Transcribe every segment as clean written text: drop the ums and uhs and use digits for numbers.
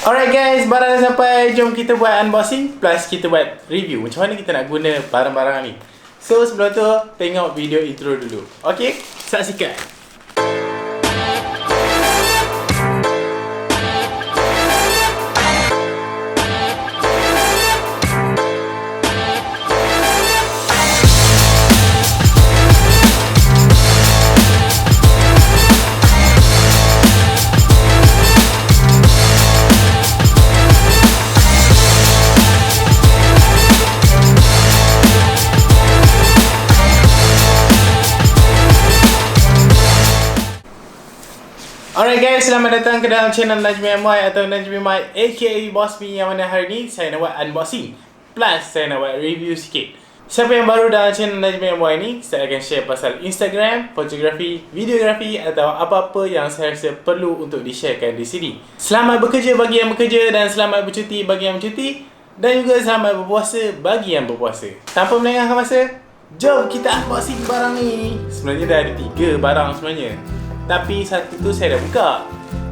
Alright guys, barang dah sampai. Jom kita buat unboxing plus kita buat review macam mana kita nak guna barang-barang ni. So sebelum tu, tengok video intro dulu. Okay, saksikan. Alright guys, selamat datang ke dalam channel Milkyway atau Milkyway aka bossmii, yang mana hari ni saya nak buat unboxing plus saya nak buat review sikit. Siapa yang baru dalam channel Milkyway ni, saya akan share pasal Instagram, fotografi, videografi atau apa-apa yang saya rasa perlu untuk di-sharekan di sini. Selamat bekerja bagi yang bekerja dan selamat bercuti bagi yang bercuti, dan juga selamat berpuasa bagi yang berpuasa. Tanpa melengahkan masa, jom kita unboxing barang ni. Sebenarnya dah ada 3 barang sebenarnya, tapi satu tu saya dah buka.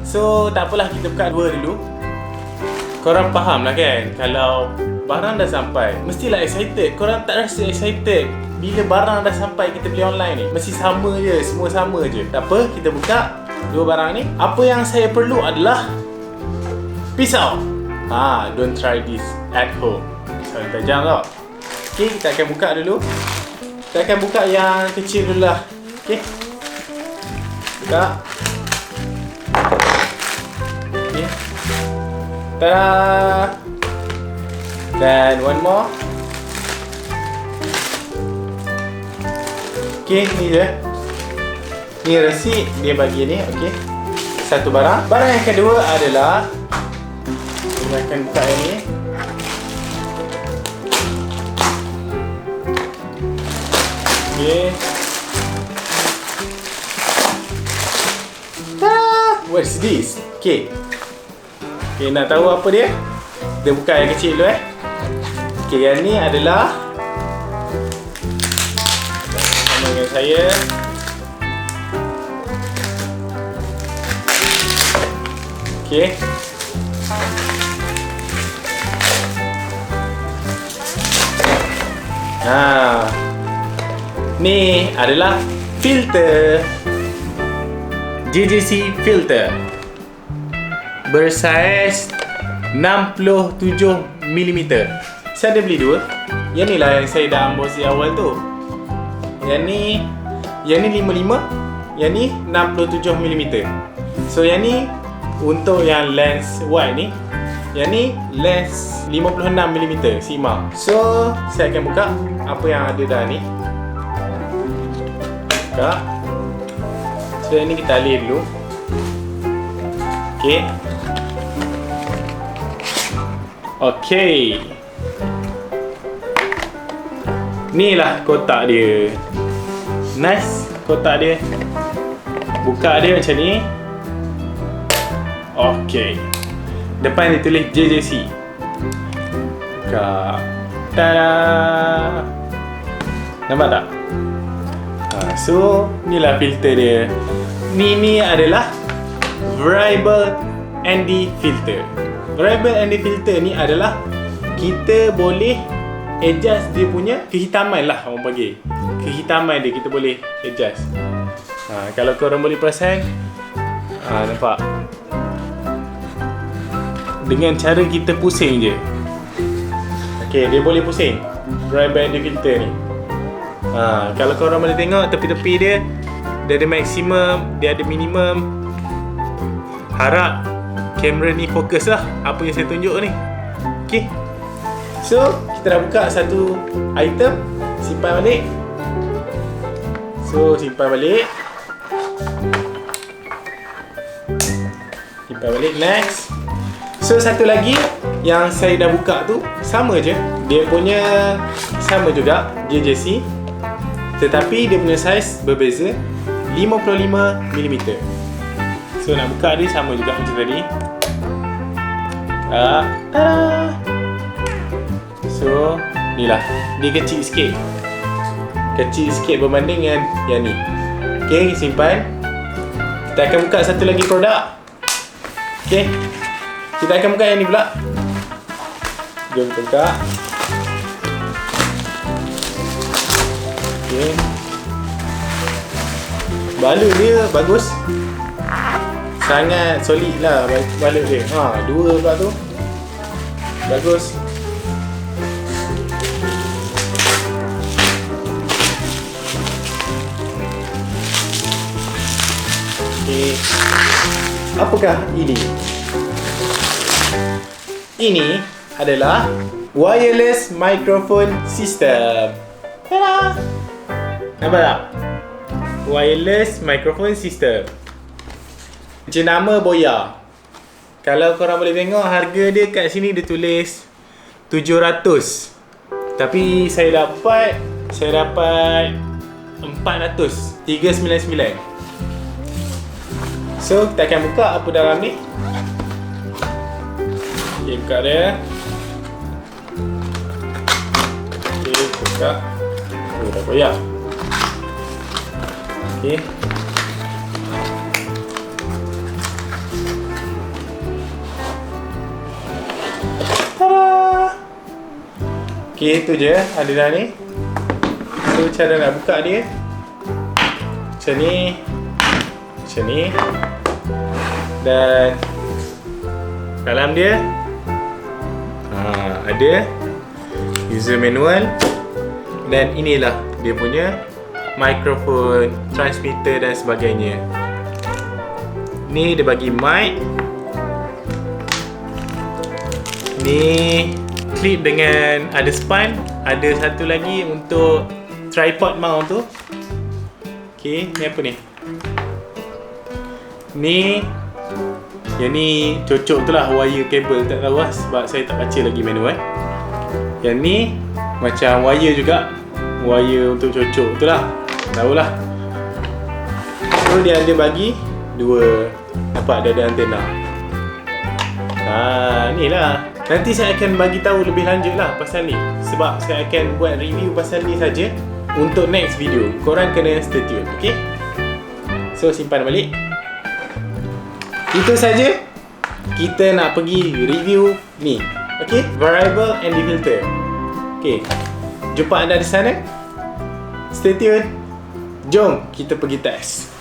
So tak apalah, kita buka 2 dulu. Korang faham lah kan, kalau barang dah sampai mestilah excited. Korang tak rasa excited bila barang dah sampai kita beli online ni? Mesti sama je, semua sama je. Tak apa, kita buka 2 barang ni. Apa yang saya perlu adalah pisau. Don't try this at home, pisau tajam tau. Okay, kita akan buka dulu. Kita akan buka yang kecil dulu lah. Okay, buka. Okay. Tada! Dan one more. Okay, ni je. Ni resit dia bagi ni. Okay, satu barang. Barang yang kedua adalah, kita akan buka yang ni. Okay. What's this? Okay, nak tahu apa dia? Kita buka yang kecil dulu Okay, yang ni adalah sama dengan saya. Okay, ni adalah filter JJC filter bersaiz 67mm. Saya ada beli 2. Yang ni lah yang saya dah unboxing awal tu. Yang ni 55, yang ni 67mm. So yang ni untuk yang lens wide ni, yang ni lens 56mm Sigma. So saya akan buka apa yang ada dah ni. Buka. So yang ni kita alih dulu. Okay. Okay, ni lah kotak dia. Nice kotak dia. Buka dia macam ni. Okay, depan dia tulis JJC. Buka. Tada! Nampak tak? So ni lah filter dia. Ni adalah variable ND filter. Variable ND filter ni adalah kita boleh adjust dia punya kehitaman lah, orang panggil. Kehitaman dia kita boleh adjust. Kalau korang boleh perasan, nampak? Dengan cara kita pusing je. Okay, dia boleh pusing variable ND filter ni. Kalau korang boleh tengok tepi-tepi dia, dia ada maksimum, dia ada minimum. Harap kamera ni fokus lah apa yang saya tunjuk ni. Okay, so kita dah buka satu item. Simpan balik. So simpan balik. Simpan balik. Next. So satu lagi yang saya dah buka tu sama je. Dia punya sama juga JJC, tetapi dia punya saiz berbeza 55mm. So nak buka dia sama juga macam tadi. So ni lah, dia kecil sikit. Kecil sikit berbanding dengan yang ni. Okay, simpan. Kita akan buka satu lagi produk. Okay, Kita akan buka yang ni pula. Jom kita buka. Okay. Balut dia bagus. Sangat solid lah balut dia. Dua pula tu. Bagus. Okay. Apakah ini? Ini adalah wireless microphone system. Tada! Nampak tak? Wireless microphone system. Jenama boya. Kalau korang boleh tengok, harga dia kat sini dia tulis 700. Tapi saya dapat 400, 399. So kita akan buka apa dalam ni. Okay, buka dia. Okay, buka. Dah koyak. Okay. Tada! Okay, itu je ada dah ni. So cara nak buka dia macam ni. Macam ni. Dan dalam dia ada user manual. Dan inilah dia punya microphone, transmitter dan sebagainya. Ni dia bagi mic. Ni clip dengan ada span. Ada satu lagi untuk tripod mount tu. Okay, ni apa ni? Ni yang ni cocok tu lah wire kabel, tak tahu lah sebab saya tak baca lagi manual. Yang ni macam wire juga, wire untuk cocok tu lah, tahulah. So dia ada bagi dua, nampak ada antena. Ni lah. Nanti saya akan bagi tahu lebih lanjut lah pasal ni, sebab saya akan buat review pasal ni saja untuk next video. Korang kena stay tune, okay? So simpan balik. Itu saja kita nak pergi review ni, okay? Variable and filter. Okay, jumpa anda di sana. Stay tune. Jom kita pergi test.